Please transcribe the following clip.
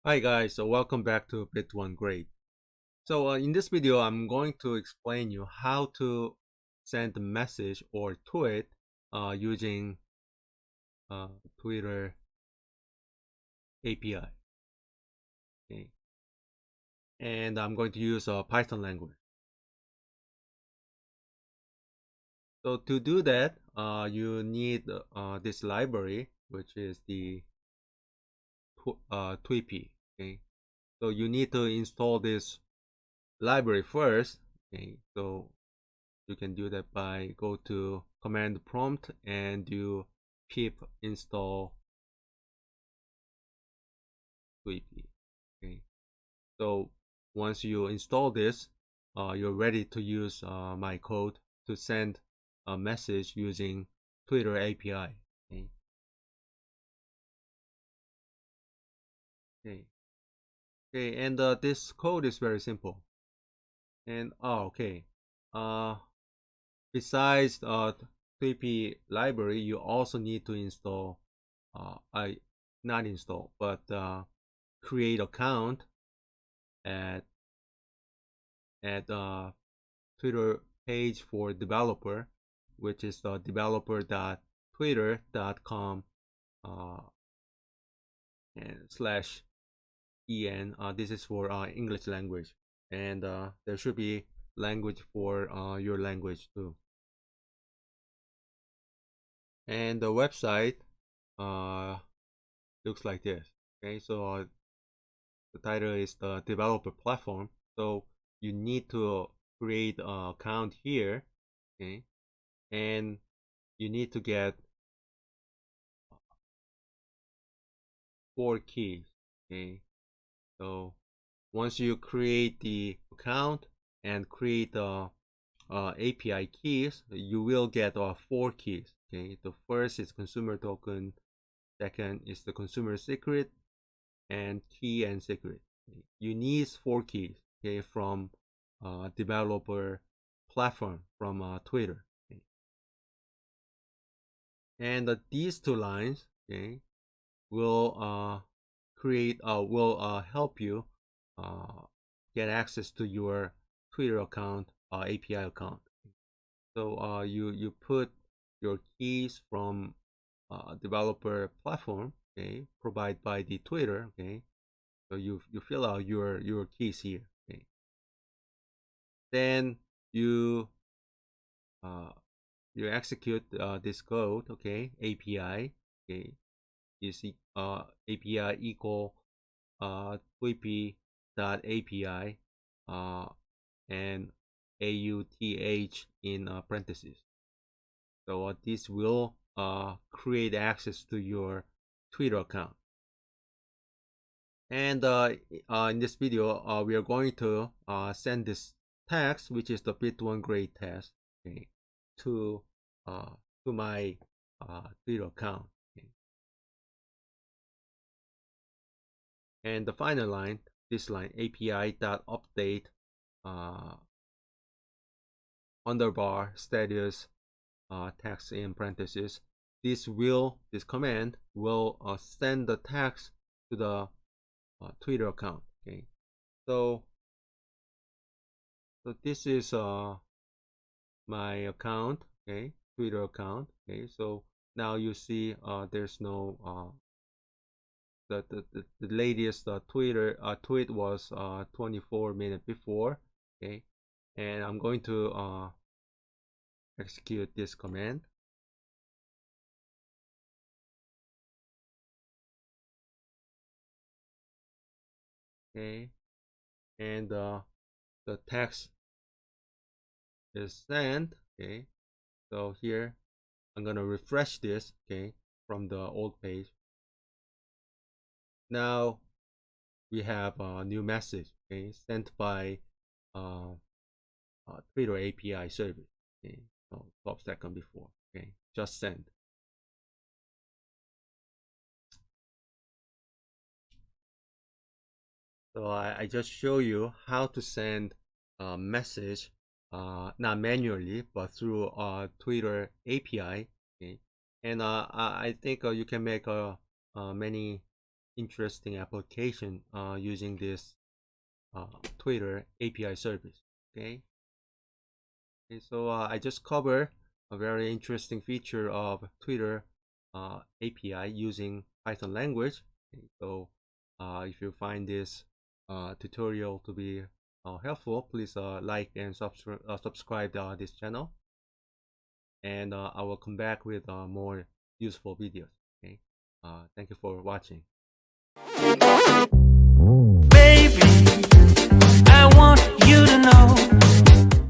Hi guys, so welcome back to Bit1 Grade. So in this video, I'm going to explain you how to send a message or tweet using Twitter API. Okay, and I'm going to use Python language. So to do that, you need this library, which is the Tweepy. Okay, so you need to install this library first. Okay, so you can do that by go to command prompt and do pip install Tweepy. Okay, so once you install this, you're ready to use my code to send a message using Twitter API. Okay, okay, okay. And this code is very simple. And okay, uh, besides Tweepy library, you also need to install I not install, but create account at Twitter page for developer, which is developer.twitter.com and slash en. This is for English language, and there should be language for your language too. And the website uh, looks like this. Okay, so the title is the developer platform. So you need to create an account here. Okay, and you need to get 4 keys. Okay, so once you create the account and create the API keys, you will get 4 keys. Okay, the first is consumer token, second is the consumer secret, and key and secret. Okay. You need 4 keys. Okay, from developer platform from Twitter. Okay. And these 2 lines, okay, will help you uh, get access to your Twitter account API account. So you put your keys from developer platform, okay, provided by the Twitter, okay. So you fill out your keys here, okay. Then you uh, you execute this code, okay, API, okay. You see API equal tweepy.api and auth in parentheses. So this will create access to your Twitter account. And in this video, we are going to send this text, which is the Bit1 grade test, okay, to uh, to my Twitter account. Okay. And the final line, this line, api.update underbar status text in parentheses. This command will send the text to the Twitter account. Okay, so this is my account. Okay, Twitter account. Okay, so now you see there's no the latest Twitter tweet was 24 minutes before. Okay, and I'm going to execute this command. Okay, and the text is sent. Okay, so here I'm gonna refresh this. Okay, from the old page. Now we have a new message, okay, sent by uh, Twitter API service. Okay, so 12 seconds before. Okay, just sent. So I just show you how to send a message, not manually, but through Twitter API. Okay, and I think you can make many interesting application using this Twitter API service. Okay. So I just covered a very interesting feature of Twitter API using Python language. Okay, so if you find this tutorial to be helpful, please like and subscribe this channel, and I will come back with more useful videos. Okay, thank you for watching.